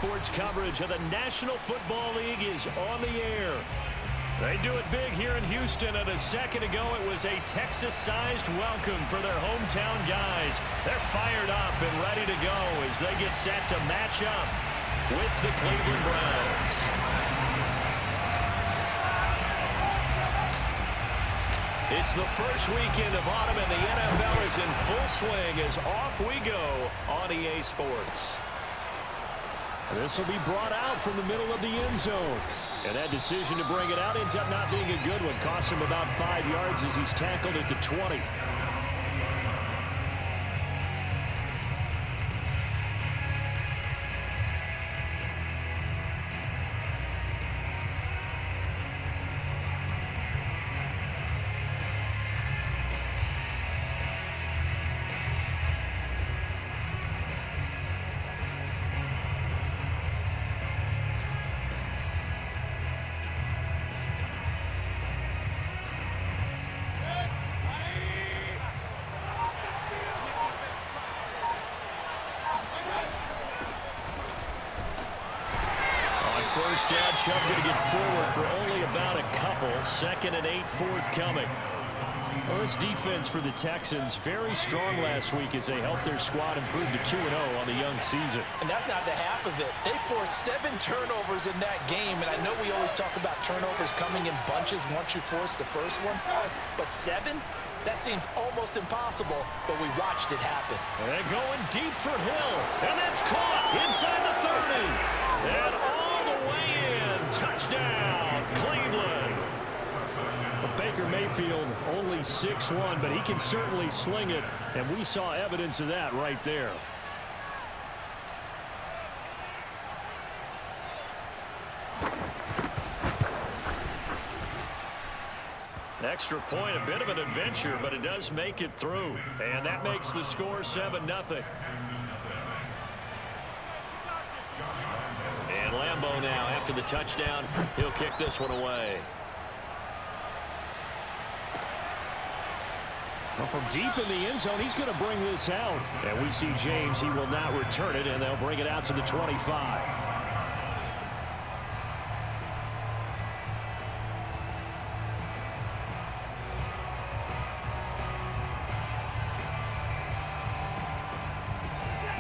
Sports coverage of the National Football League is on the air. They do it big here in Houston, and a second ago it was a Texas-sized welcome for their hometown guys. They're fired up and ready to go as they get set to match up with the Cleveland Browns. It's the first weekend of autumn, and the NFL is in full swing as off we go on EA Sports. This will be brought out from the middle of the end zone. And that decision to bring it out ends up not being a good one. Costs him about 5 yards as he's tackled at the 20. First down, Chubb going to get forward for only about a couple. 2nd and 8 forthcoming. Well, this defense for the Texans, very strong last week as they helped their squad improve to 2-0 on the young season. And that's not the half of it. They forced 7 turnovers in that game, and I know we always talk about turnovers coming in bunches once you force the first one, but 7? That seems almost impossible, but we watched it happen. And they're going deep for Hill, and that's caught inside the 30. And all the way in. Touchdown, Cleveland. But Baker Mayfield only 6'1", but he can certainly sling it, and we saw evidence of that right there. Extra point, a bit of an adventure, but it does make it through. And that makes the score 7-0. And Lambeau now, after the touchdown, he'll kick this one away. Well, from deep in the end zone, he's going to bring this out. And we see James, he will not return it, and they'll bring it out to the 25.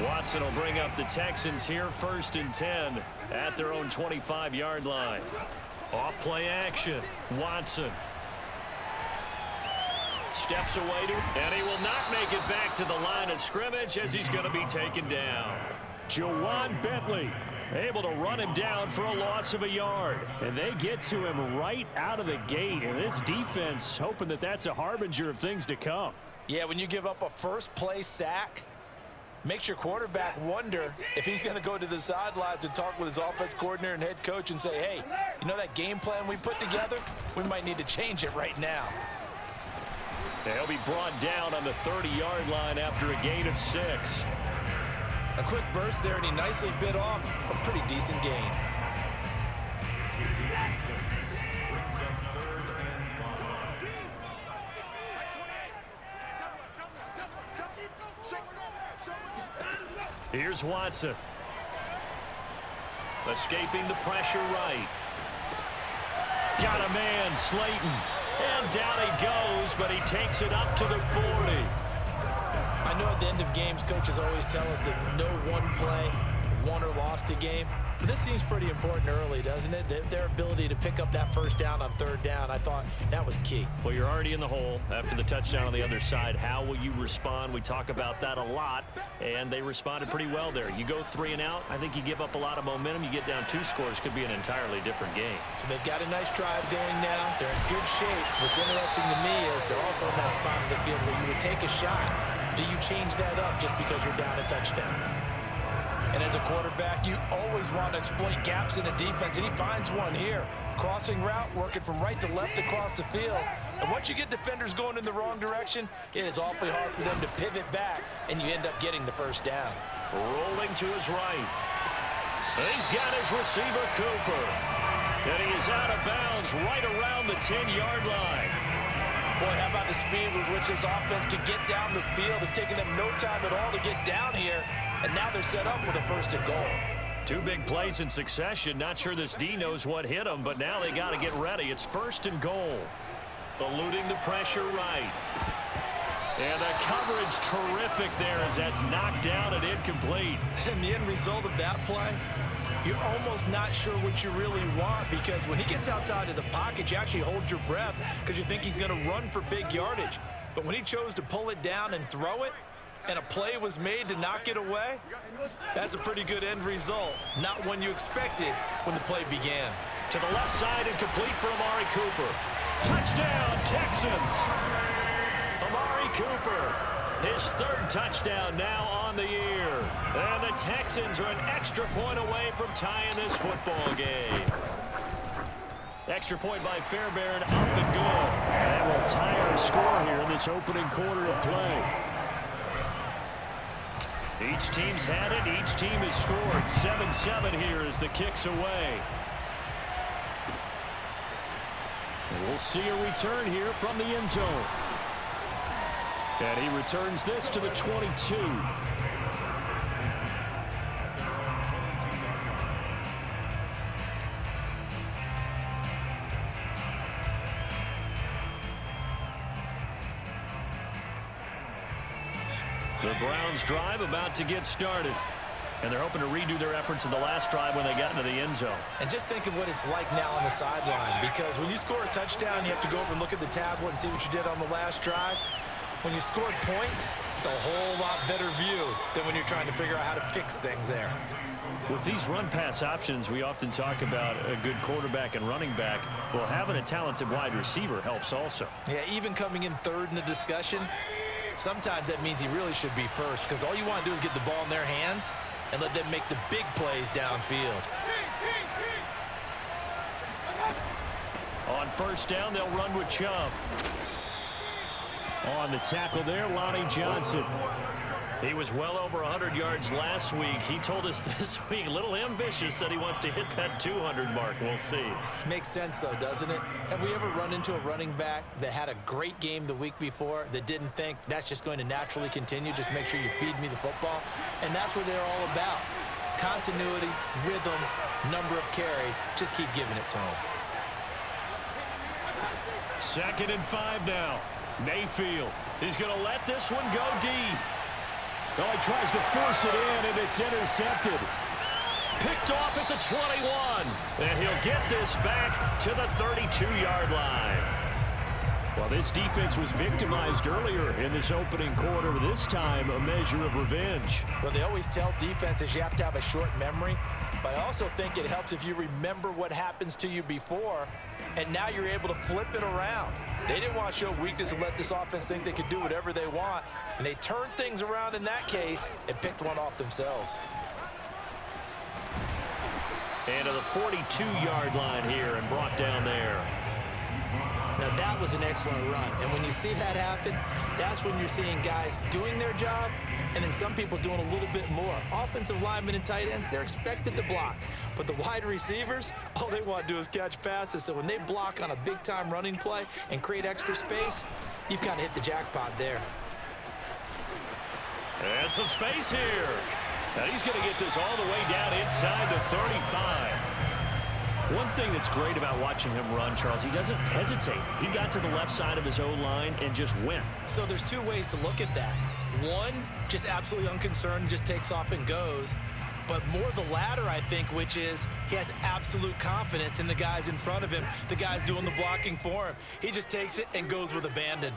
Watson will bring up the Texans here, 1st and 10 at their own 25-yard line. Off play action. Watson steps away and he will not make it back to the line of scrimmage as he's going to be taken down. Jawan Bentley able to run him down for a loss of a yard. And they get to him right out of the gate. And this defense hoping that that's a harbinger of things to come. Yeah, when you give up a first-play sack, makes your quarterback wonder if he's going to go to the sidelines and talk with his offense coordinator and head coach and say, hey, you know that game plan we put together? We might need to change it right now. They'll be brought down on the 30-yard line after a gain of 6. A quick burst there, and he nicely bit off a pretty decent gain. Here's Watson. Escaping the pressure right. Got a man, Slayton. And down he goes, but he takes it up to the 40. I know at the end of games, coaches always tell us that no one play won or lost a game. But this seems pretty important early, doesn't it? Their ability to pick up that first down on 3rd down, I thought that was key. Well, you're already in the hole after the touchdown on the other side. How will you respond? We talk about that a lot, and they responded pretty well there. You go 3 and out, I think you give up a lot of momentum. You get down 2 scores, could be an entirely different game. So they've got a nice drive going now. They're in good shape. What's interesting to me is they're also in that spot of the field where you would take a shot. Do you change that up just because you're down a touchdown? And as a quarterback, you always want to exploit gaps in a defense, and he finds one here. Crossing route, working from right to left across the field. And once you get defenders going in the wrong direction, it is awfully hard for them to pivot back, and you end up getting the first down. Rolling to his right. He's got his receiver, Cooper. And he is out of bounds right around the 10-yard line. Boy, how about the speed with which this offense could get down the field? It's taken them no time at all to get down here. And now they're set up with a 1st and goal. Two big plays in succession. Not sure this D knows what hit him, but now they got to get ready. It's 1st and goal. Eluding the pressure right. And the coverage terrific there as that's knocked down and incomplete. And the end result of that play, you're almost not sure what you really want, because when he gets outside of the pocket, you actually hold your breath because you think he's going to run for big yardage. But when he chose to pull it down and throw it, and a play was made to knock it away, that's a pretty good end result. Not one you expected when the play began. To the left side and complete for Amari Cooper. Touchdown, Texans! Amari Cooper, his 3rd touchdown now on the year. And the Texans are an extra point away from tying this football game. Extra point by Fairbairn, up and good. And will tie our score here in this opening quarter of play. Each team's had it. Each team has scored. 7-7 here as the kick's away. And we'll see a return here from the end zone. And he returns this to the 22. The Browns drive about to get started. And they're hoping to redo their efforts in the last drive when they got into the end zone. And just think of what it's like now on the sideline, because when you score a touchdown, you have to go over and look at the tablet and see what you did on the last drive. When you scored points, it's a whole lot better view than when you're trying to figure out how to fix things there. With these run-pass options, we often talk about a good quarterback and running back. Well, having a talented wide receiver helps also. Yeah, even coming in 3rd in the discussion, sometimes that means he really should be first, because all you want to do is get the ball in their hands and let them make the big plays downfield. On 1st down, they'll run with Chubb. On the tackle there, Lonnie Johnson. He was well over 100 yards last week. He told us this week, a little ambitious, said he wants to hit that 200 mark. We'll see. Makes sense, though, doesn't it? Have we ever run into a running back that had a great game the week before that didn't think that's just going to naturally continue? Just make sure you feed me the football. And that's what they're all about. Continuity, rhythm, number of carries. Just keep giving it to them. 2nd and 5 now. Mayfield. He's going to let this one go deep. Well, he tries to force it in, and it's intercepted. Picked off at the 21. And he'll get this back to the 32-yard line. Well, this defense was victimized earlier in this opening quarter. This time, a measure of revenge. Well, they always tell defenses you have to have a short memory. But I also think it helps if you remember what happens to you before, and now you're able to flip it around. They didn't want to show weakness and let this offense think they could do whatever they want. And they turned things around in that case and picked one off themselves. And to the 42-yard line here and brought down there. Now, that was an excellent run. And when you see that happen, that's when you're seeing guys doing their job and then some people doing a little bit more. Offensive linemen and tight ends, they're expected to block. But the wide receivers, all they want to do is catch passes. So when they block on a big-time running play and create extra space, you've kind of hit the jackpot there. And some space here. Now he's going to get this all the way down inside the 35. One thing that's great about watching him run, Charles, he doesn't hesitate. He got to the left side of his O-line and just went. So there's two ways to look at that. One, just absolutely unconcerned, just takes off and goes. But more the latter, I think, which is he has absolute confidence in the guys in front of him, the guys doing the blocking for him. He just takes it and goes with abandon.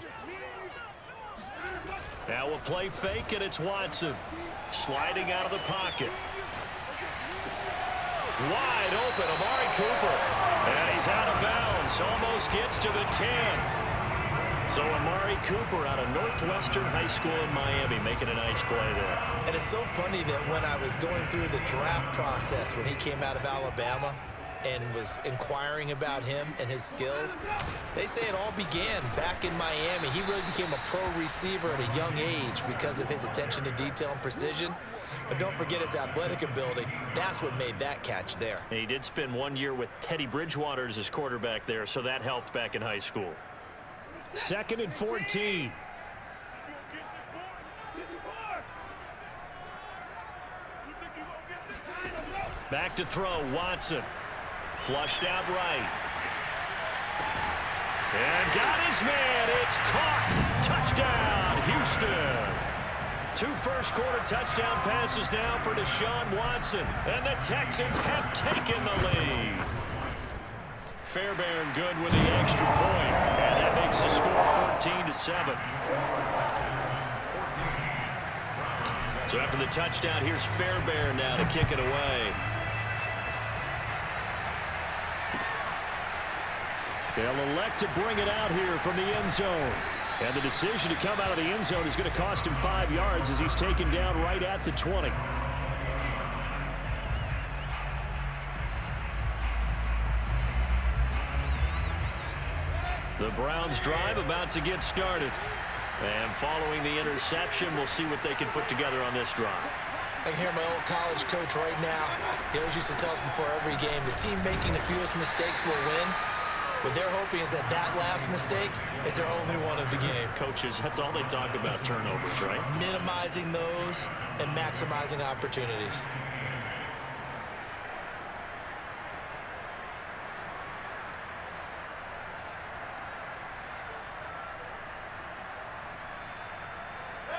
Now we'll play fake, and it's Watson. Sliding out of the pocket. Wide open, Amari Cooper. And he's out of bounds. Almost gets to the 10. So Amari Cooper out of Northwestern High School in Miami making a nice play there. And it's so funny that when I was going through the draft process when he came out of Alabama and was inquiring about him and his skills, they say it all began back in Miami. He really became a pro receiver at a young age because of his attention to detail and precision. But don't forget his athletic ability. That's what made that catch there. And he did spend 1 year with Teddy Bridgewater as his quarterback there, so that helped back in high school. 2nd and 14. Back to throw, Watson. Flushed out right. And got his man. It's caught. Touchdown, Houston. 2 first-quarter touchdown passes now for Deshaun Watson. And the Texans have taken the lead. Fairbairn good with the extra point. And that makes the score 14-7. So after the touchdown, here's Fairbairn now to kick it away. They'll elect to bring it out here from the end zone. And the decision to come out of the end zone is going to cost him 5 yards as he's taken down right at the 20. The Browns drive about to get started. And following the interception, we'll see what they can put together on this drive. I can hear my old college coach right now. He always used to tell us before every game, the team making the fewest mistakes will win. What they're hoping is that last mistake is their only one of the game. Coaches, that's all they talk about, turnovers, right? Minimizing those and maximizing opportunities.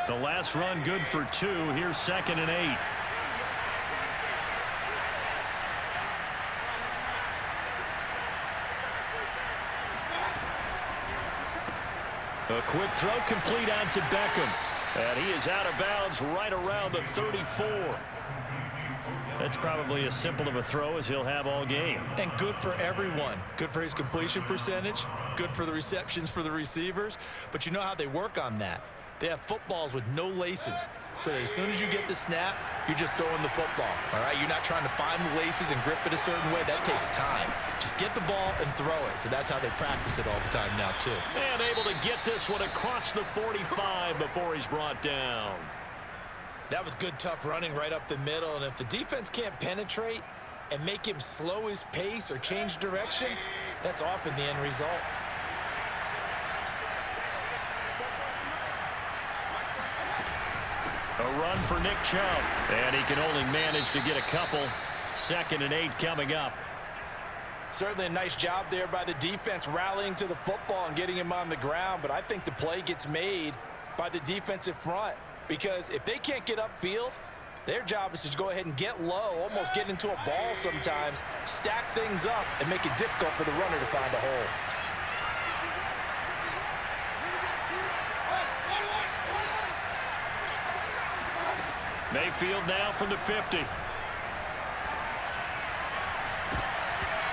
The last run good for 2. Here's 2nd and 8. A quick throw complete out to Beckham. And he is out of bounds right around the 34. That's probably as simple of a throw as he'll have all game. And good for everyone. Good for his completion percentage. Good for the receptions for the receivers. But you know how they work on that. They have footballs with no laces. So that as soon as you get the snap, you're just throwing the football. All right? You're not trying to find the laces and grip it a certain way. That takes time. Just get the ball and throw it. So that's how they practice it all the time now, too. And able to get this one across the 45 before he's brought down. That was good, tough running right up the middle. And if the defense can't penetrate and make him slow his pace or change direction, that's often the end result. A run for Nick Chubb. And he can only manage to get a couple. 2nd and 8 coming up. Certainly a nice job there by the defense rallying to the football and getting him on the ground. But I think the play gets made by the defensive front. Because if they can't get upfield, their job is to go ahead and get low, almost get into a ball sometimes, stack things up, and make it difficult for the runner to find a hole. Mayfield now from the 50.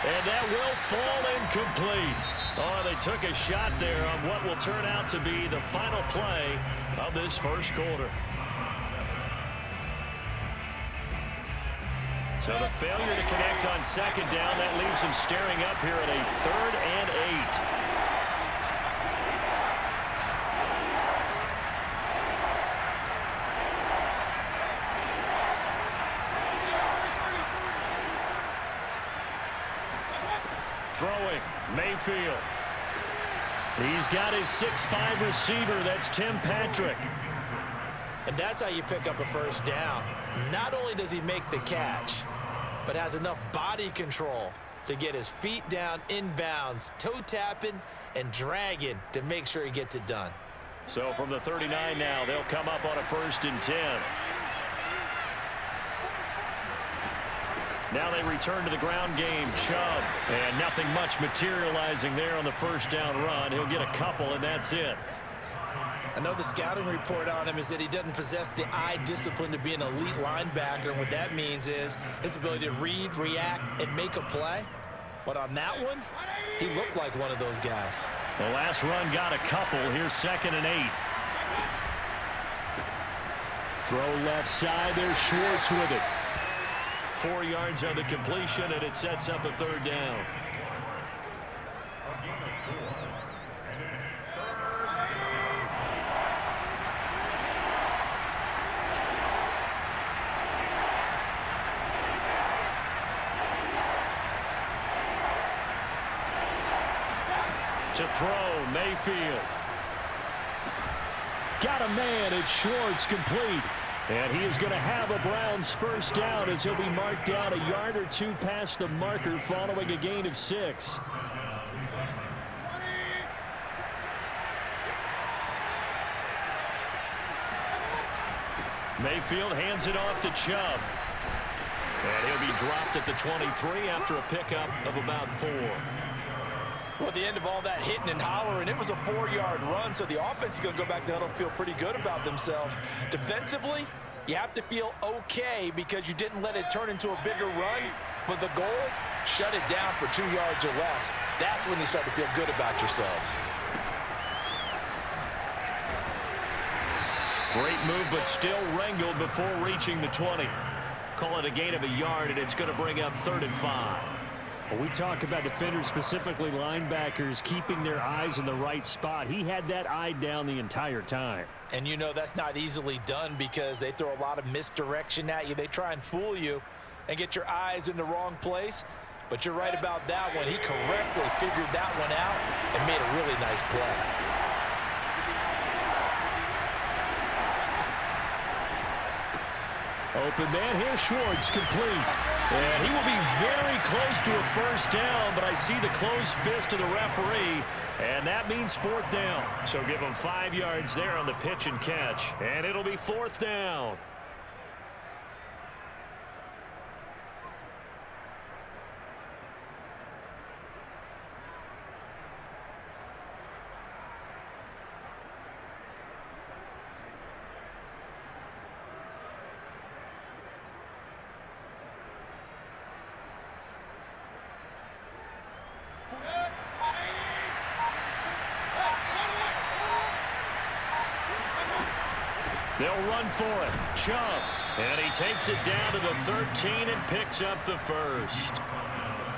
And that will fall incomplete. Oh, they took a shot there on what will turn out to be the final play of this first quarter. So the failure to connect on 2nd down, that leaves them staring up here at a 3rd and 8. Throwing, Mayfield. He's got his 6'5" receiver. That's Tim Patrick. And that's how you pick up a first down. Not only does he make the catch, but has enough body control to get his feet down inbounds, toe tapping and dragging to make sure he gets it done. So from the 39 now, they'll come up on a 1st and 10. Now they return to the ground game. Chubb. And nothing much materializing there on the first down run. He'll get a couple, and that's it. I know the scouting report on him is that he doesn't possess the eye discipline to be an elite linebacker. And what that means is his ability to read, react, and make a play. But on that one, he looked like one of those guys. The last run got a couple. Here's 2nd and 8. Throw left side. There's Schwartz with it. 4 yards on the completion, and it sets up a 3rd down. To throw, Mayfield. Got a man, it's Schwartz, complete. And he is going to have a Browns first down as he'll be marked down a yard or two past the marker following a gain of 6. Mayfield hands it off to Chubb. And he'll be dropped at the 23 after a pickup of about 4. Well, at the end of all that hitting and hollering, it was a 4-yard run, so the offense is going to go back to huddle and feel pretty good about themselves. Defensively, you have to feel okay because you didn't let it turn into a bigger run, but the goal, shut it down for 2 yards or less. That's when you start to feel good about yourselves. Great move, but still wrangled before reaching the 20. Call it a gain of a yard, and it's going to bring up 3rd and 5. Well, we talk about defenders, specifically linebackers, keeping their eyes in the right spot. He had that eye down the entire time. And you know that's not easily done because they throw a lot of misdirection at you. They try and fool you and get your eyes in the wrong place. But you're right about that one. He correctly figured that one out and made a really nice play. Open man here, Schwartz, complete. And he will be very close to a first down, but I see the closed fist of the referee, and that means 4th down. So give him 5 yards there on the pitch and catch, and it'll be 4th down. They'll run for it. Chubb. And he takes it down to the 13 and picks up the first.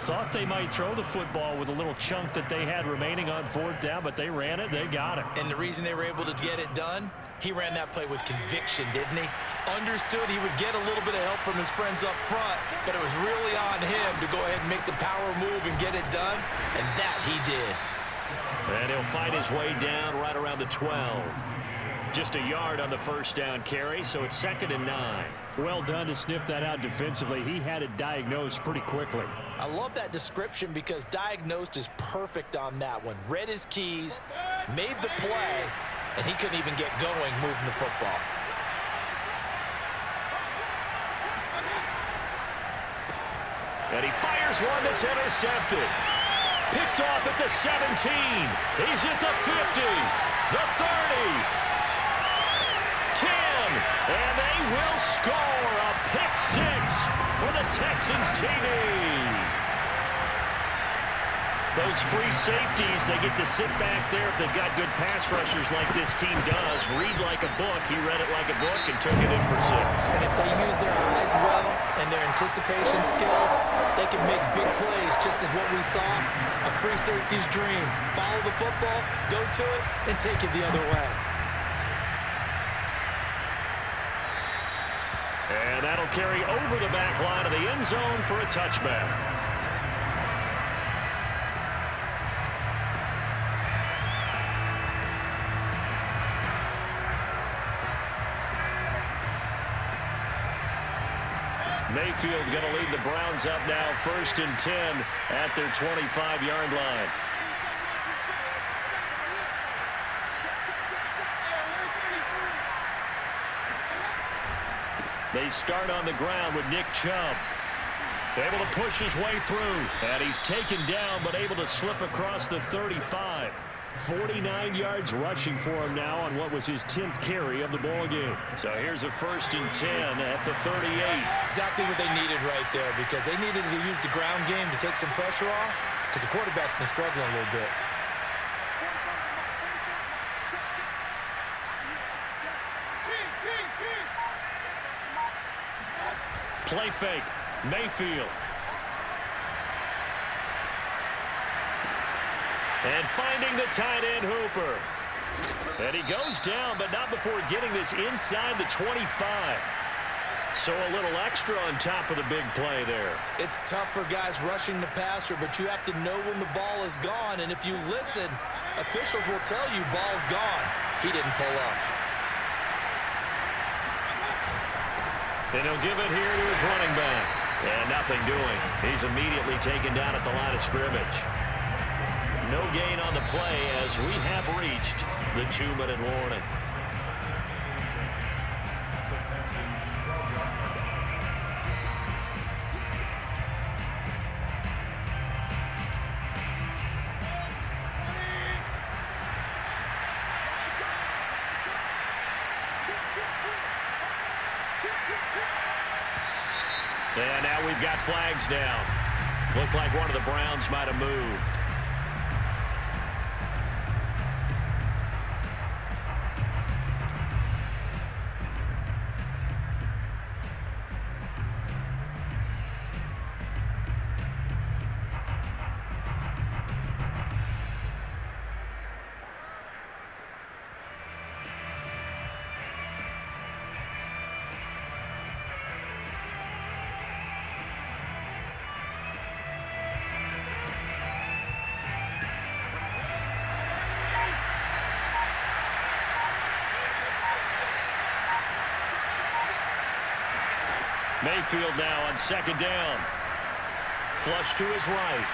Thought they might throw the football with a little chunk that they had remaining on 4th down, but they ran it. They got it. And the reason they were able to get it done, he ran that play with conviction, didn't he? Understood he would get a little bit of help from his friends up front, but it was really on him to go ahead and make the power move and get it done, and that he did. And he'll fight his way down right around the 12. Just a yard on the first down carry, so it's 2nd and 9. Well done to sniff that out defensively. He had it diagnosed pretty quickly. I love that description because diagnosed is perfect on that one. Read his keys, made the play, and he couldn't even get going moving the football. And he fires one that's intercepted. Picked off at the 17. He's at the 50, the 30. 10, and they will score a pick 6 for the Texans TD. Those free safeties, they get to sit back there if they've got good pass rushers like this team does. Read like a book. He read it like a book and took it in for 6. And if they use their eyes well and their anticipation skills, they can make big plays, just as what we saw. A free safety's dream. Follow the football, go to it, and take it the other way. And that'll carry over the back line of the end zone for a touchback. Mayfield going to lead the Browns up now, 1st and 10 at their 25-yard line. They start on the ground with Nick Chubb. Able to push his way through. And he's taken down, but able to slip across the 35. 49 yards rushing for him now on what was his 10th carry of the ball game. So here's a 1st and 10 at the 38. Exactly what they needed right there, because they needed to use the ground game to take some pressure off, because the quarterback's been struggling a little bit. Play fake. Mayfield. And finding the tight end, Hooper. And he goes down, but not before getting this inside the 25. So a little extra on top of the big play there. It's tough for guys rushing the passer, but you have to know when the ball is gone. And if you listen, officials will tell you ball's gone. He didn't pull up. And he'll give it here to his running back. And nothing doing. He's immediately taken down at the line of scrimmage. No gain on the play as we have reached the 2-minute warning. And now we've got flags down. Looked like one of the Browns might have moved. Mayfield now on second down. Flush to his right.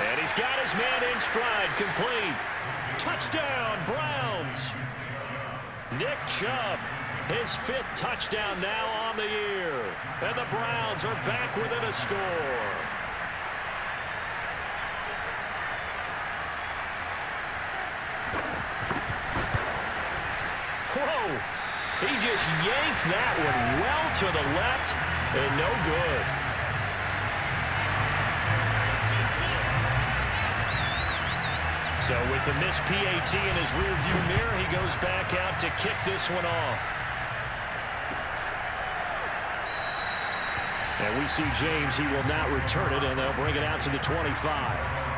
And he's got his man in stride, complete. Touchdown, Browns. Nick Chubb, his 5th touchdown now on the year. And the Browns are back within a score. Whoa. He just yanked that one well to the left and no good. So with the missed PAT in his rearview mirror, he goes back out to kick this one off. And we see James, he will not return it, and they'll bring it out to the 25.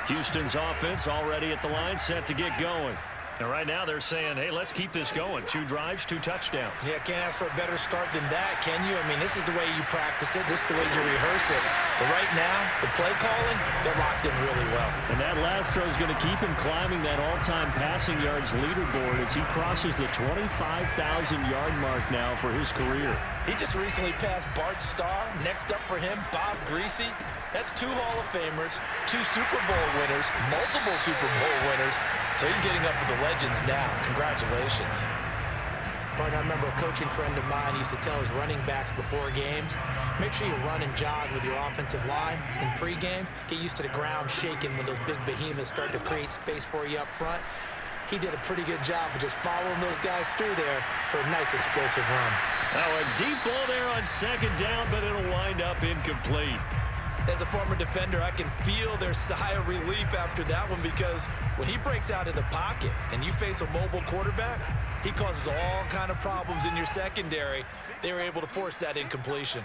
Houston's offense already at the line, set to get going. And right now they're saying, hey, let's keep this going. 2 drives, 2 touchdowns. Yeah, can't ask for a better start than that, can you? I mean, this is the way you practice it. This is the way you rehearse it. But right now, the play calling, they're locked in really well. And that last throw is going to keep him climbing that all-time passing yards leaderboard as he crosses the 25,000-yard mark now for his career. He just recently passed Bart Starr. Next up for him, Bob Greasy. That's 2 Hall of Famers, 2 Super Bowl winners, multiple Super Bowl winners. So he's getting up with the legends now. Congratulations. Partner, I remember a coaching friend of mine used to tell his running backs before games, make sure you run and jog with your offensive line in pregame. Get used to the ground shaking when those big behemoths start to create space for you up front. He did a pretty good job of just following those guys through there for a nice explosive run. Now a deep ball there on second down, but it'll wind up incomplete. As a former defender, I can feel their sigh of relief after that one, because when he breaks out of the pocket and you face a mobile quarterback, he causes all kind of problems in your secondary. They were able to force that incompletion.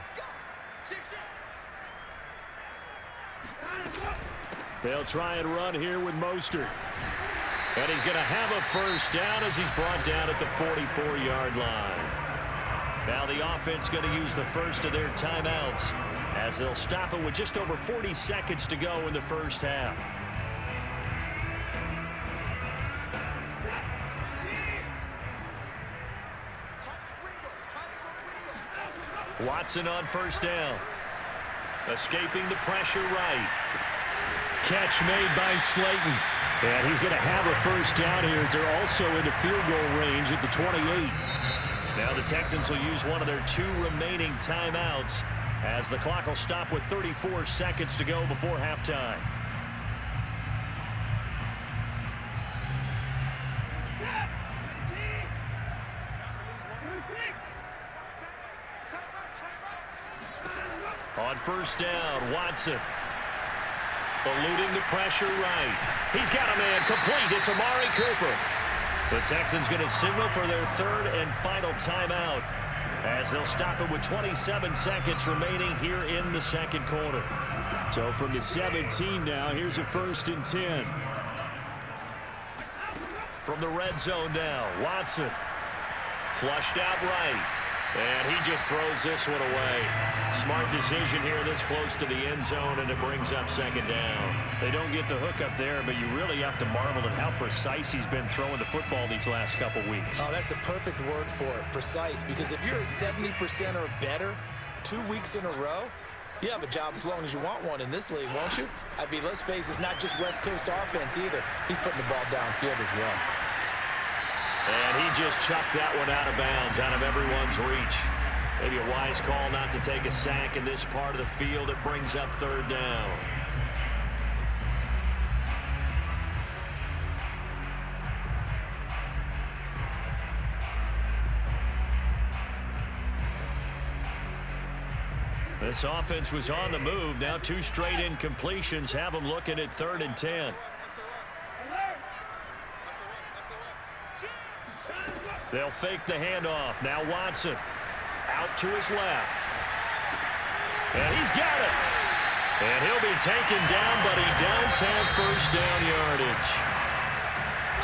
They'll try and run here with Mostert. And he's going to have a first down as he's brought down at the 44-yard line. Now the offense going to use the first of their timeouts as they'll stop it with just over 40 seconds to go in the first half. Watson on first down. Escaping the pressure right. Catch made by Slayton. And he's going to have a first down here as they're also into field goal range at the 28. Now the Texans will use one of their 2 remaining timeouts as the clock will stop with 34 seconds to go before halftime. On first down, Watson. Eluding the pressure right. He's got a man complete. It's Amari Cooper. The Texans going to signal for their 3rd and final timeout as they'll stop it with 27 seconds remaining here in the second quarter. So from the 17 now, here's a 1st and 10. From the red zone now, Watson. Flushed out right. And he just throws this one away. Smart decision here this close to the end zone, and it brings up second down. They don't get the hook up there, but you really have to marvel at how precise he's been throwing the football these last couple weeks. Oh, that's the perfect word for it, precise. Because if you're at 70% or better 2 weeks in a row, you have a job as long as you want one in this league, won't you? I mean, let's face it, it's not just West Coast offense either. He's putting the ball downfield as well. And he just chucked that one out of bounds, out of everyone's reach. Maybe a wise call not to take a sack in this part of the field. It brings up third down. This offense was on the move. Now 2 straight incompletions have them looking at 3rd and 10. They'll fake the handoff. Now Watson out to his left. And he's got it. And he'll be taken down, but he does have first down yardage.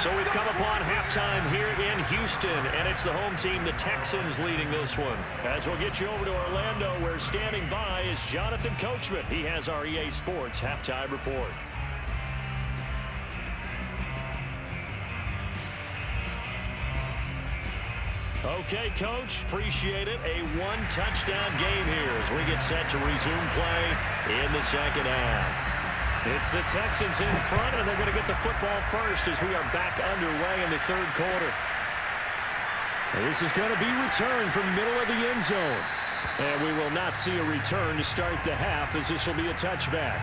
So we've come upon halftime here in Houston, and it's the home team, the Texans, leading this one. As we'll get you over to Orlando, where standing by is Jonathan Coachman. He has our EA Sports halftime report. Okay, Coach, appreciate it. A 1-touchdown game here as we get set to resume play in the second half. It's the Texans in front, and they're going to get the football first as we are back underway in the 3rd quarter. This is going to be returned from the middle of the end zone. And we will not see a return to start the half, as this will be a touchback.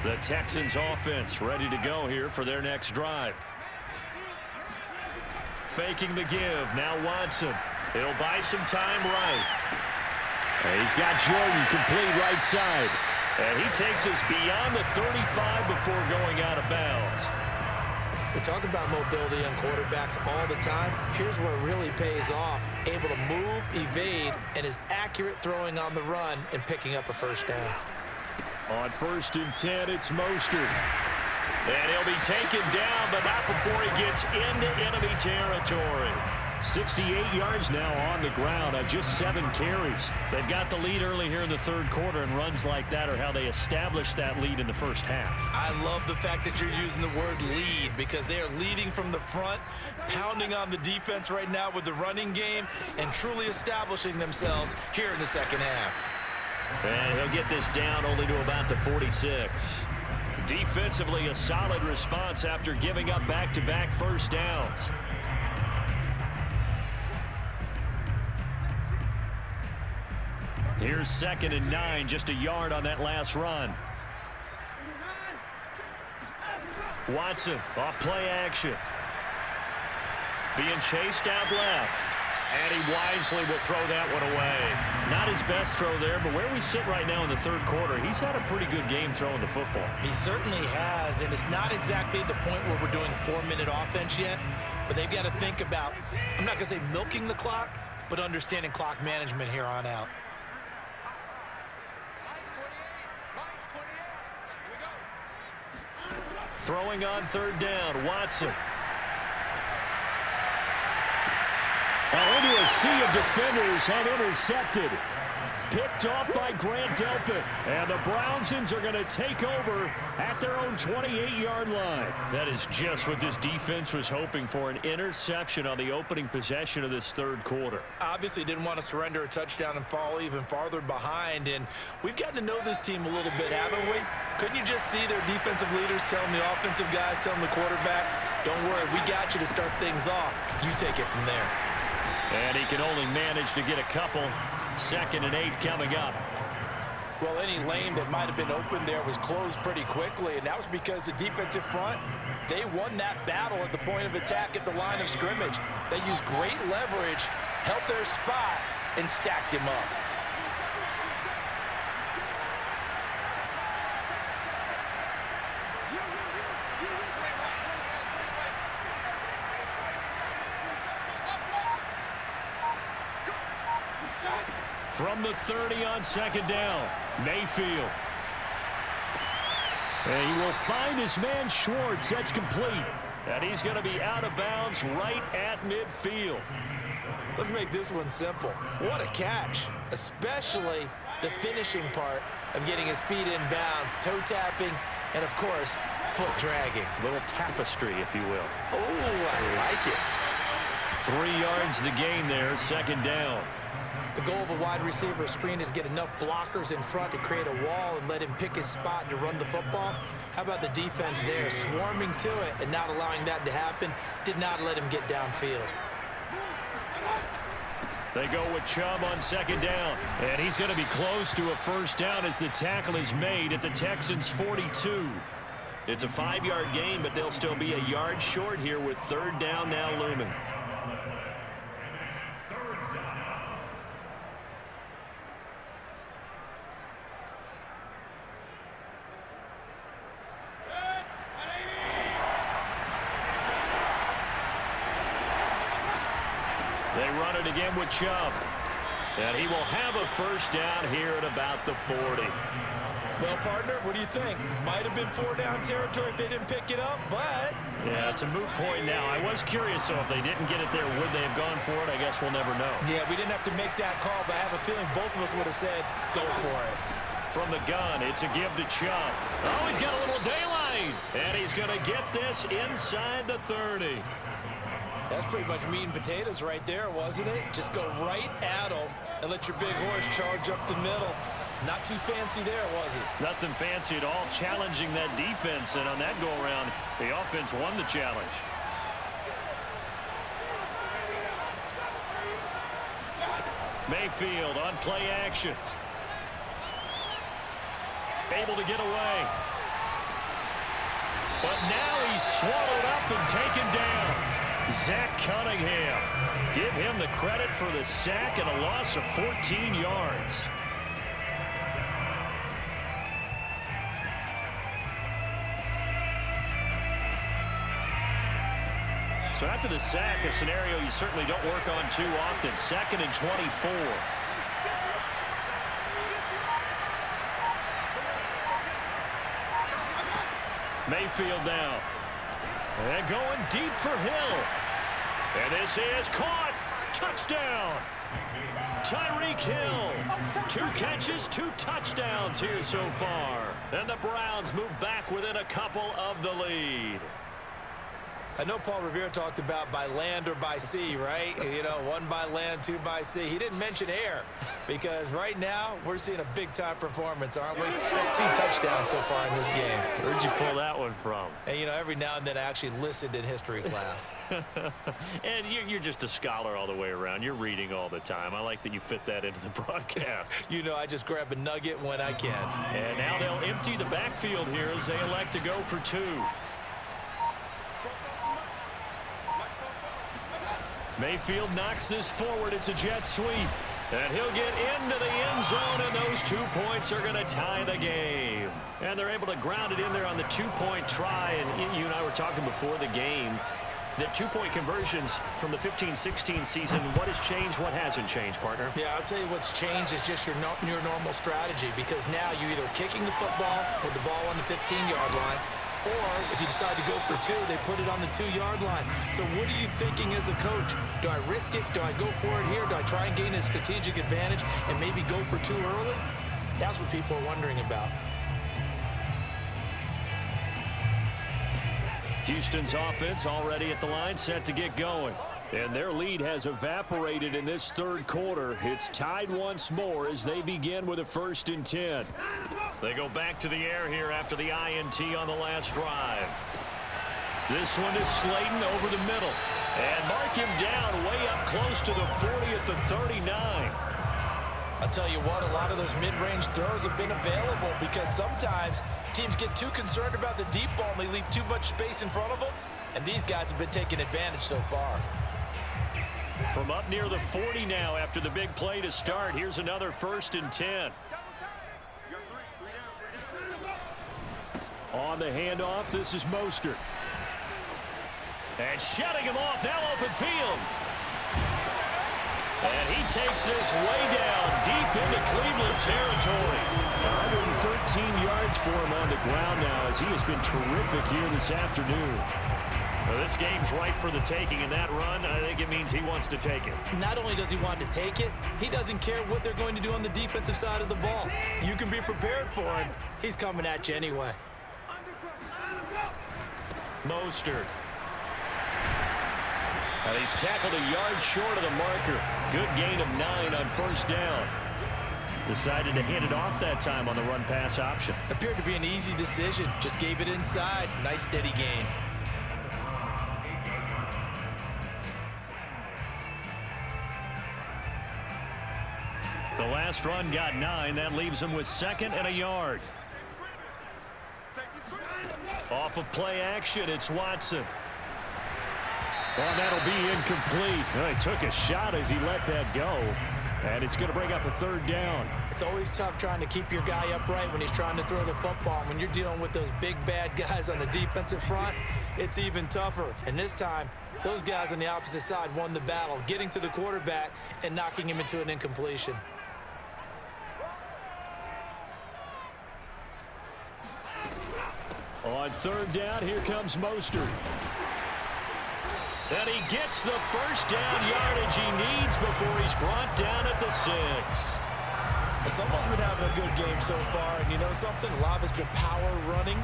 The Texans offense ready to go here for their next drive. Faking the give. Now Watson. He'll buy some time right. And he's got Jordan complete right side. And he takes us beyond the 35 before going out of bounds. We talk about mobility on quarterbacks all the time. Here's where it really pays off. Able to move, evade, and is accurate throwing on the run and picking up a first down. On 1st and 10, it's Mostert. And he'll be taken down, but not before he gets into enemy territory. 68 yards now on the ground on just 7 carries. They've got the lead early here in the 3rd quarter, and runs like that are how they establish that lead in the first half. I love the fact that you're using the word lead, because they are leading from the front, pounding on the defense right now with the running game, and truly establishing themselves here in the second half. And he'll get this down only to about the 46. Defensively, a solid response after giving up back-to-back first downs. Here's 2nd and 9, just a yard on that last run. Watson off play action. Being chased out left. And he wisely will throw that one away. Not his best throw there, but where we sit right now in the 3rd quarter, he's had a pretty good game throwing the football. He certainly has, and it's not exactly at the point where we're doing 4-minute offense yet, but they've got to think about, I'm not going to say milking the clock, but understanding clock management here on out. Throwing on 3rd down, Watson. Into a sea of defenders and intercepted. Picked off by Grant Delpit. And the Brownsons are going to take over at their own 28-yard line. That is just what this defense was hoping for, an interception on the opening possession of this 3rd quarter. Obviously didn't want to surrender a touchdown and fall even farther behind, and we've gotten to know this team a little bit, haven't we? Couldn't you just see their defensive leaders telling the offensive guys, telling the quarterback, don't worry, we got you to start things off. You take it from there. And he can only manage to get a couple. 2nd and 8 coming up. Well, any lane that might have been open there was closed pretty quickly, and that was because the defensive front, they won that battle at the point of attack at the line of scrimmage. They used great leverage, helped their spot, and stacked him up. From the 30 on 2nd down, Mayfield. And he will find his man Schwartz. That's complete. And he's going to be out of bounds right at midfield. Let's make this one simple. What a catch, especially the finishing part of getting his feet in bounds, toe tapping, and of course, foot dragging. A little tapestry, if you will. Oh, I like it. 3 yards the gain there, second down. The goal of a wide receiver screen is get enough blockers in front to create a wall and let him pick his spot to run the football. How about the defense there, swarming to it and not allowing that to happen? Did not let him get downfield. They go with Chubb on second down. And he's going to be close to a first down as the tackle is made at the Texans' 42. It's a 5-yard gain, but they'll still be a yard short here with third down now looming. They run it again with Chubb. And he will have a first down here at about the 40. Well, partner, what do you think? Might have been 4-down territory if they didn't pick it up, but... Yeah, it's a moot point now. I was curious, so if they didn't get it there, would they have gone for it? I guess we'll never know. Yeah, we didn't have to make that call, but I have a feeling both of us would have said, go for it. From the gun, it's a give to Chubb. Oh, he's got a little daylight. And he's going to get this inside the 30. That's pretty much meat and potatoes right there, wasn't it? Just go right at them and let your big horse charge up the middle. Not too fancy there, was it? Nothing fancy at all, challenging that defense. And on that go-around, the offense won the challenge. Mayfield on play action. Able to get away. But now he's swallowed up and taken down. Zach Cunningham. Give him the credit for the sack and a loss of 14 yards. So after the sack, a scenario you certainly don't work on too often. 2nd and 24. Mayfield now. And going deep for Hill. And this is caught. Touchdown. Tyreek Hill. 2 catches, 2 touchdowns here so far. And the Browns move back within a couple of the lead. I know Paul Revere talked about by land or by sea, right? You know, 1 by land, 2 by sea. He didn't mention air because right now we're seeing a big-time performance, aren't we? That's 2 touchdowns so far in this game. Where'd you pull that one from? And, you know, every now and then I actually listened in history class. And you're just a scholar all the way around. You're reading all the time. I like that you fit that into the broadcast. You know, I just grab a nugget when I can. And now they'll empty the backfield here as they elect to go for 2. Mayfield knocks this forward. It's a jet sweep. And he'll get into the end zone, and those 2 points are going to tie the game. And they're able to ground it in there on the 2-point try. And you and I were talking before the game that 2-point conversions from the 15-16 season, what has changed, what hasn't changed, partner? Yeah, I'll tell you what's changed is just your normal strategy, because now you're either kicking the football with the ball on the 15-yard line, or if you decide to go for 2, they put it on the 2-yard line. So what are you thinking as a coach? Do I risk it? Do I go for it here? Do I try and gain a strategic advantage and maybe go for 2 early? That's what people are wondering about. Houston's offense already at the line, set to get going. And their lead has evaporated in this 3rd quarter. It's tied once more as they begin with a 1st and 10. They go back to the air here after the INT on the last drive. This one is Slayton over the middle. And mark him down way up close to the 40 at the 39. I'll tell you what, a lot of those mid-range throws have been available because sometimes teams get too concerned about the deep ball and they leave too much space in front of them. And these guys have been taking advantage so far. From up near the 40 now after the big play to start. Here's another 1st and 10. On the handoff, this is Mostert. And shutting him off, now open field. And he takes this way down deep into Cleveland territory. 113 yards for him on the ground now as he has been terrific here this afternoon. Well, this game's ripe for the taking, and that run, I think it means he wants to take it. Not only does he want to take it, he doesn't care what they're going to do on the defensive side of the ball. You can be prepared for him. He's coming at you anyway. Mostert. And he's tackled a yard short of the marker. Good gain of 9 on first down. Decided to hand it off that time on the run-pass option. Appeared to be an easy decision. Just gave it inside. Nice steady gain. The last run got 9. That leaves him with 2nd and a yard. Off of play action, it's Watson. Well, that'll be incomplete. Well, he took a shot as he let that go. And it's going to bring up a 3rd down. It's always tough trying to keep your guy upright when he's trying to throw the football. When you're dealing with those big, bad guys on the defensive front, it's even tougher. And this time, those guys on the opposite side won the battle, getting to the quarterback and knocking him into an incompletion. On 3rd down, here comes Mostert. And he gets the first down yardage he needs before he's brought down at the 6. Someone's been having a good game so far, and you know something? A lot of it's been power running.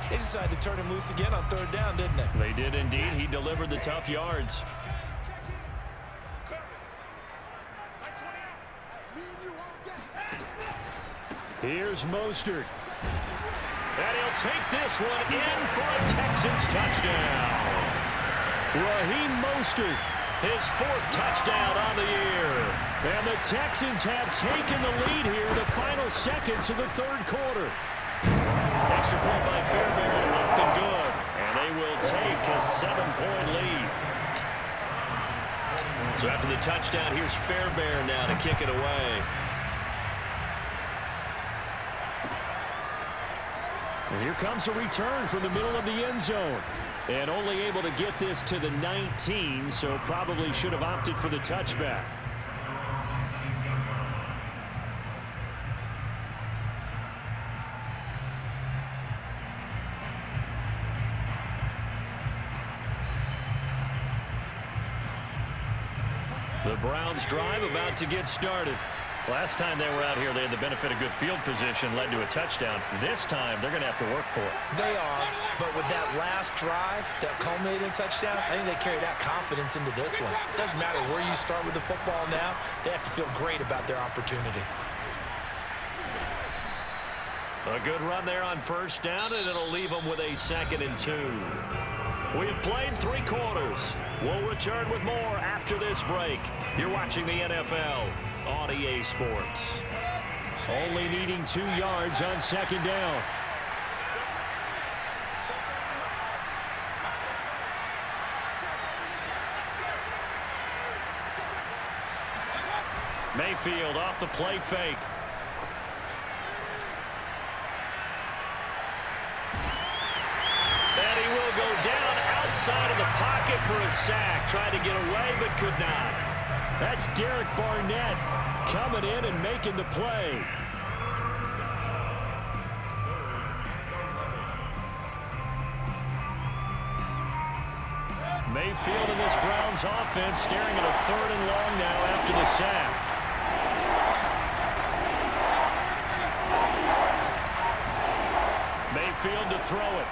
They decided to turn him loose again on 3rd down, didn't they? They did indeed. He delivered the tough yards. Here's Mostert. And he'll take this one in for a Texans touchdown. Raheem Mostert, his 4th touchdown on the year. And the Texans have taken the lead here in the final seconds of the 3rd quarter. Extra point by Fairbairn, up and good. And they will take a 7-point lead. So after the touchdown, here's Fairbairn now to kick it away. And here comes a return from the middle of the end zone. And only able to get this to the 19, so probably should have opted for the touchback. The Browns drive about to get started. Last time they were out here, they had the benefit of good field position, led to a touchdown. This time, they're going to have to work for it. They are, but with that last drive, that culminating touchdown, I think they carry that confidence into this one. It doesn't matter where you start with the football now. They have to feel great about their opportunity. A good run there on first down, and it'll leave them with a 2nd and 2. We've played 3 quarters. We'll return with more after this break. You're watching the NFL on EA Sports. Only needing 2 yards on 2nd down. Mayfield off the play fake. And he will go down outside of the pocket for a sack. Tried to get away, but could not. That's Derek Barnett coming in and making the play. Mayfield in this Browns offense staring at a 3rd and long now after the sack. Mayfield to throw it.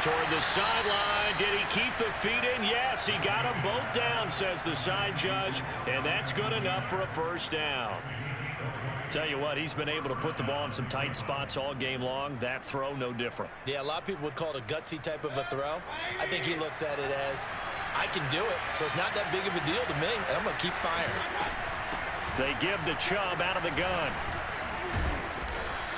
Toward the sideline. Did he keep the feet in? Yes, he got them both down, says the side judge, and that's good enough for a 1st down. Tell you what, he's been able to put the ball in some tight spots all game long. That throw, no different. Yeah, a lot of people would call it a gutsy type of a throw. I think he looks at it as, I can do it, so it's not that big of a deal to me, and I'm going to keep firing. They give the Chubb out of the gun.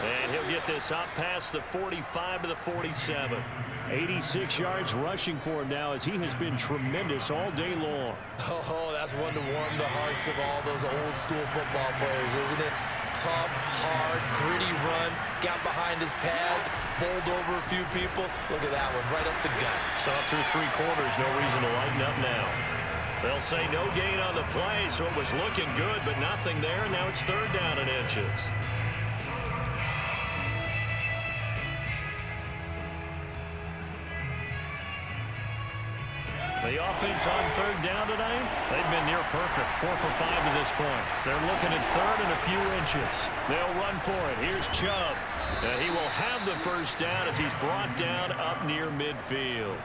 And he'll get this up past the 45 to the 47. 86 yards rushing for him now as he has been tremendous all day long. Oh, that's one to warm the hearts of all those old school football players, isn't it? Tough, hard, gritty run, got behind his pads, bowled over a few people. Look at that one, right up the gut. Saw through 3 quarters, no reason to lighten up now. They'll say no gain on the play, so it was looking good, but nothing there, and now it's third down and inches. The offense on third down tonight, they've been near perfect, 4 for 5 to this point. They're looking at third and a few inches. They'll run for it. Here's Chubb. He will have the first down as he's brought down up near midfield.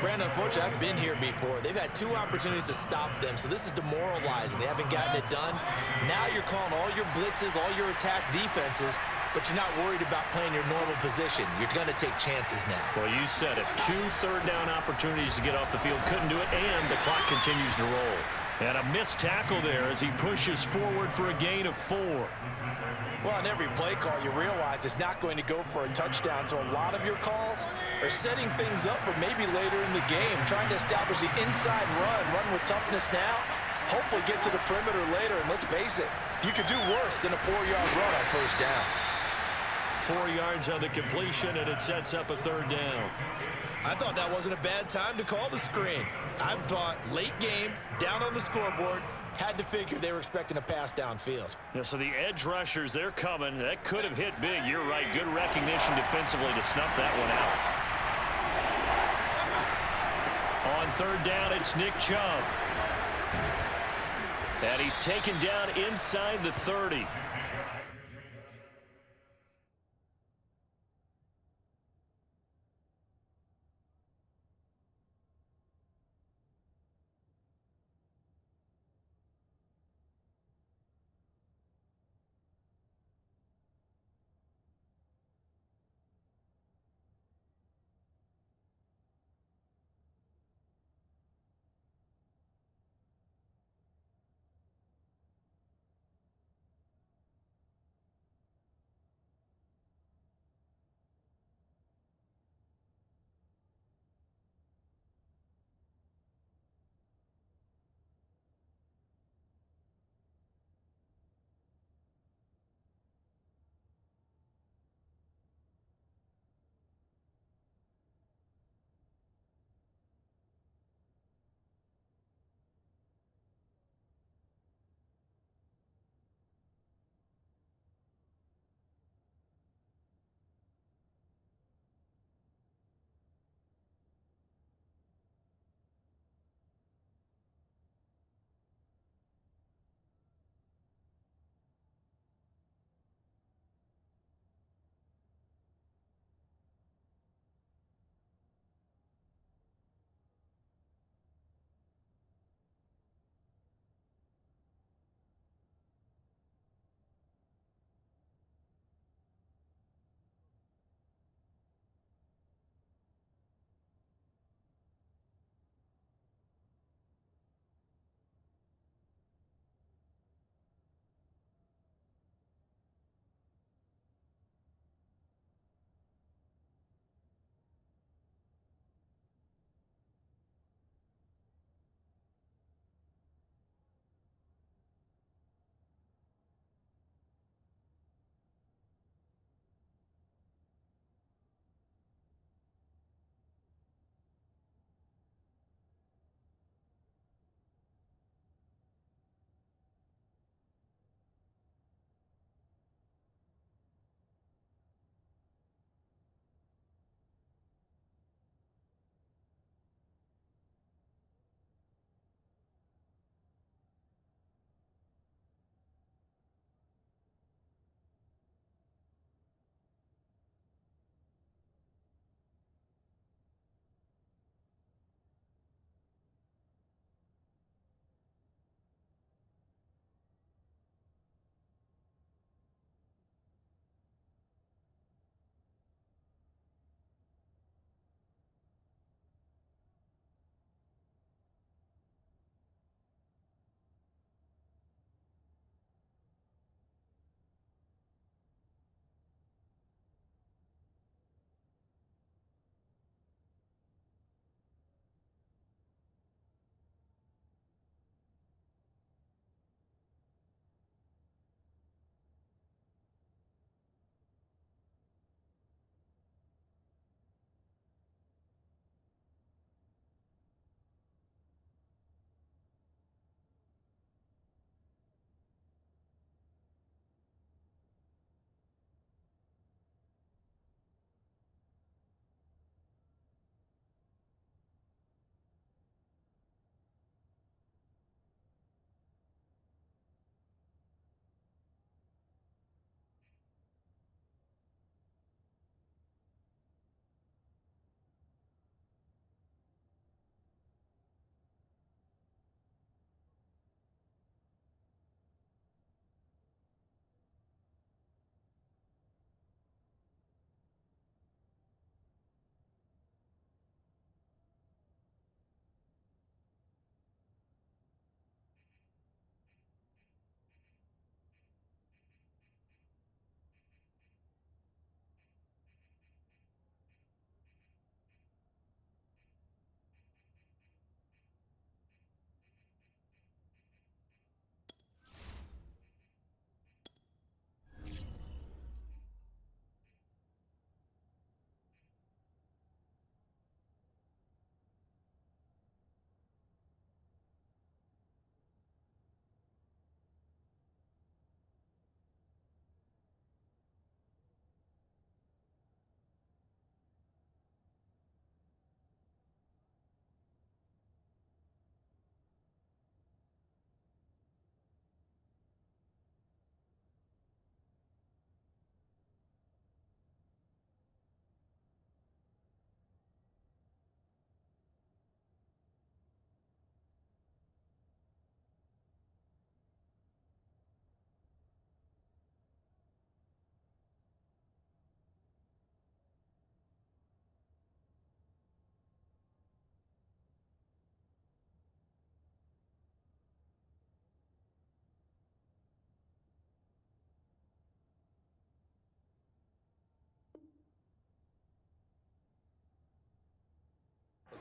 Brandon, unfortunately, I've been here before. They've had 2 opportunities to stop them, so this is demoralizing. They haven't gotten it done. Now you're calling all your blitzes, all your attack defenses, but you're not worried about playing your normal position. You're going to take chances now. Well, you said it. 2 third-down opportunities to get off the field. Couldn't do it, and the clock continues to roll. And a missed tackle there as he pushes forward for a gain of 4. Well, on every play call, you realize it's not going to go for a touchdown, so a lot of your calls are setting things up for maybe later in the game, trying to establish the inside run with toughness now, hopefully get to the perimeter later, and let's face it, you could do worse than a 4-yard run on first down. 4 yards on the completion, and it sets up a third down. I thought that wasn't a bad time to call the screen. I thought late game, down on the scoreboard, had to figure they were expecting a pass downfield. Yeah, so the edge rushers, they're coming. That could have hit big. You're right. Good recognition defensively to snuff that one out. On third down, it's Nick Chubb. And he's taken down inside the 30.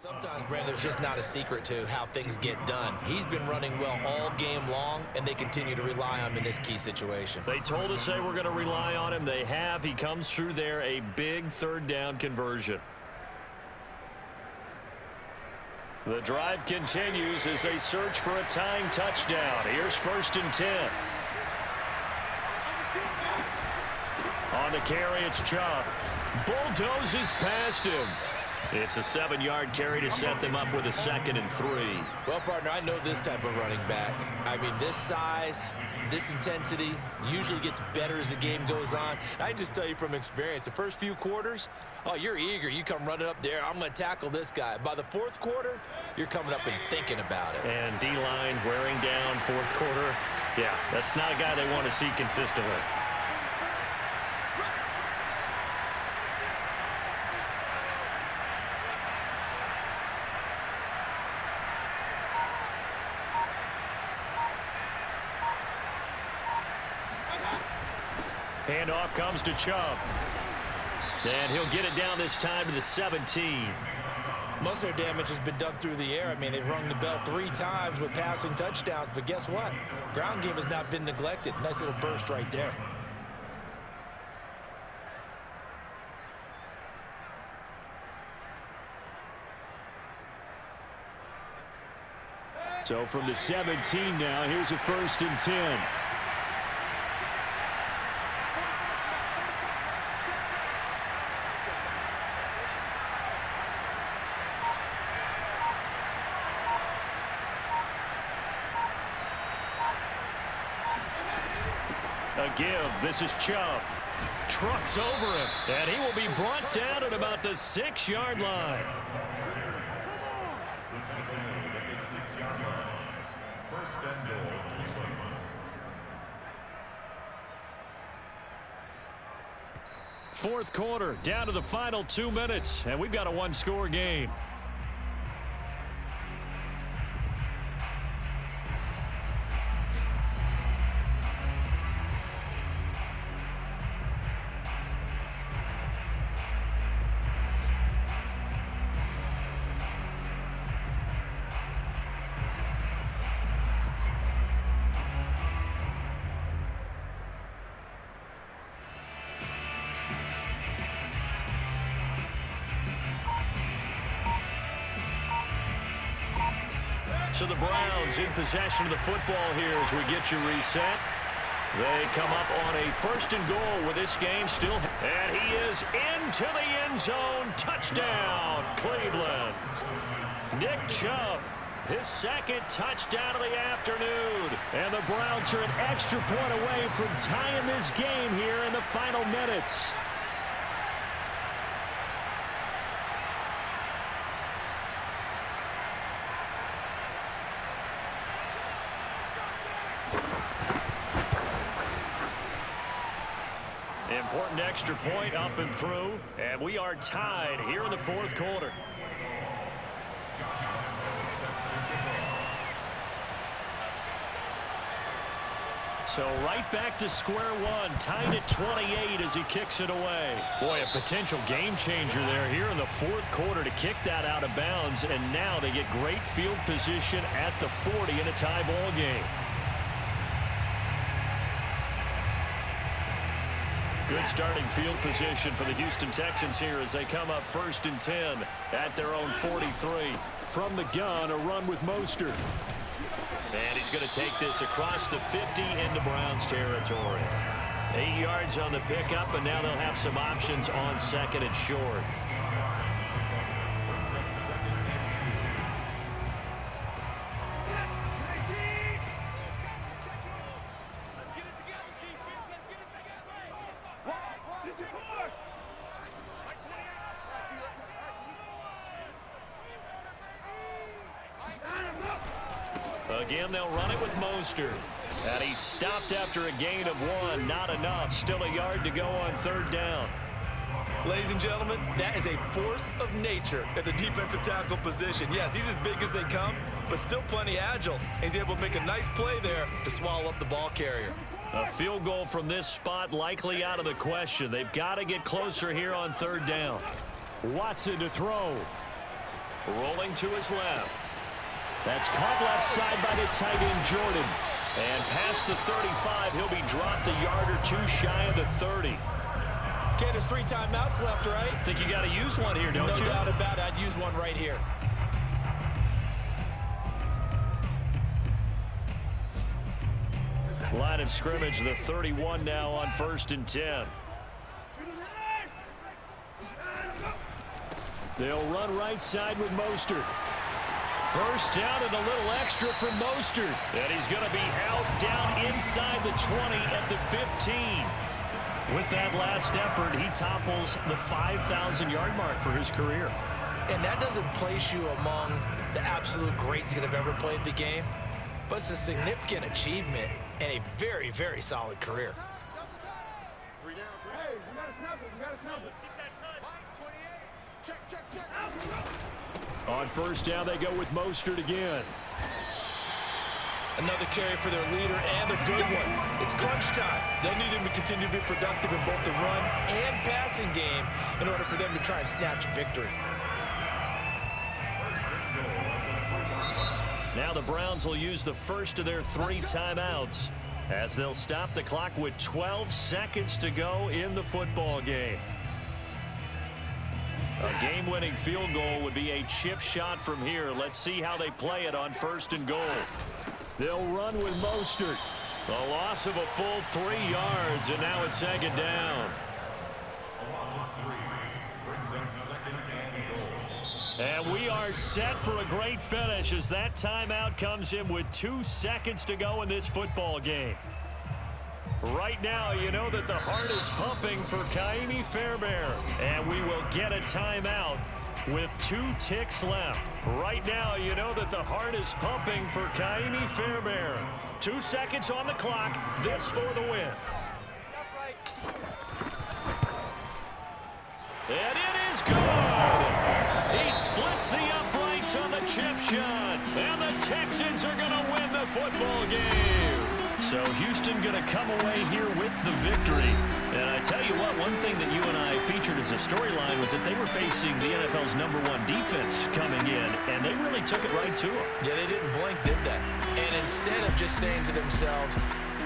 Sometimes, Brandon, there's just not a secret to how things get done. He's been running well all game long, and they continue to rely on him in this key situation. They told us they were going to rely on him. They have. He comes through there, a big third down conversion. The drive continues as they search for a tying touchdown. Here's 1st and 10. On the carry, it's Chubb. Bulldozes past him. It's a 7-yard carry to set them up with a 2nd and 3. Well, partner, I know this type of running back. I mean, this size, this intensity usually gets better as the game goes on. I can just tell you from experience, the first few quarters, oh, you're eager. You come running up there, I'm going to tackle this guy. By the 4th quarter, you're coming up and thinking about it. And D-line wearing down 4th quarter. Yeah, that's not a guy they want to see consistently. Handoff comes to Chubb. And he'll get it down this time to the 17. Most of their damage has been done through the air. I mean, they've rung the bell 3 times with passing touchdowns, but guess what? Ground game has not been neglected. Nice little burst right there. So from the 17 now, here's a 1st and 10. A give. This is Chubb. Trucks over him. And he will be brought down at about the 6-yard line. Fourth quarter, down to the final 2 minutes, and we've got a 1-score game. So the Browns in possession of the football here as we get you reset. They come up on a 1st and goal with this game still. And he is into the end zone. Touchdown, Cleveland. Nick Chubb, his 2nd touchdown of the afternoon. And the Browns are an extra point away from tying this game here in the final minutes. Important extra point up and through, and we are tied here in the 4th quarter. So right back to square one, tied at 28 as he kicks it away. Boy, a potential game changer there here in the 4th quarter to kick that out of bounds, and now they get great field position at the 40 in a tie ball game. Good starting field position for the Houston Texans here as they come up 1st and 10 at their own 43. From the gun, a run with Mostert. And he's going to take this across the 50 into Browns territory. 8 yards on the pickup, and now they'll have some options on 2nd and short. Again, they'll run it with Mostert. And he stopped after a gain of 1. Not enough. Still a yard to go on 3rd down. Ladies and gentlemen, that is a force of nature at the defensive tackle position. Yes, he's as big as they come, but still plenty agile. He's able to make a nice play there to swallow up the ball carrier. A field goal from this spot likely out of the question. They've got to get closer here on 3rd down. Watson to throw. Rolling to his left. That's caught left side by the tight end, Jordan. And past the 35, he'll be dropped a yard or two shy of the 30. Okay, there's 3 timeouts left, right? Think you got to use one here, don't you? No doubt about it. I'd use one right here. Line of scrimmage, the 31 now on 1st and 10. They'll run right side with Mostert. First down and a little extra from Mostert. And he's going to be out down inside the 20 at the 15. With that last effort, he topples the 5,000-yard mark for his career. And that doesn't place you among the absolute greats that have ever played the game, but it's a significant achievement and a very, very solid career. On first down, they go with Mostert again. Another carry for their leader and a good one. It's crunch time. They'll need him to continue to be productive in both the run and passing game in order for them to try and snatch a victory. Now the Browns will use the first of their 3 timeouts as they'll stop the clock with 12 seconds to go in the football game. A game-winning field goal would be a chip shot from here. Let's see how they play it on 1st and goal. They'll run with Mostert. A loss of a full 3 yards, and now it's 2nd down. And we are set for a great finish as that timeout comes in with 2 seconds to go in this football game. Right now, you know that the heart is pumping for Ka'imi Fairbairn, and we will get a timeout with 2 ticks left. Right now, you know that the heart is pumping for Ka'imi Fairbairn. 2 seconds on the clock. This for the win. And it is good. He splits the uprights on the chip shot. And the Texans are going to win the football game. So Houston going to come away here with the victory. And I tell you what, one thing that you and I featured as a storyline was that they were facing the NFL's #1 defense coming in, and they really took it right to them. Yeah, they didn't blink, did they? And instead of just saying to themselves,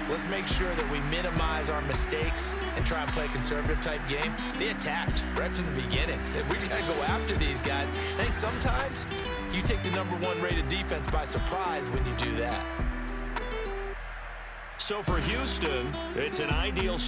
let's make sure that we minimize our mistakes and try and play a conservative type game, they attacked right from the beginning. Said, we got to go after these guys. I think sometimes you take the #1 rated defense by surprise when you do that. So for Houston, it's an ideal start.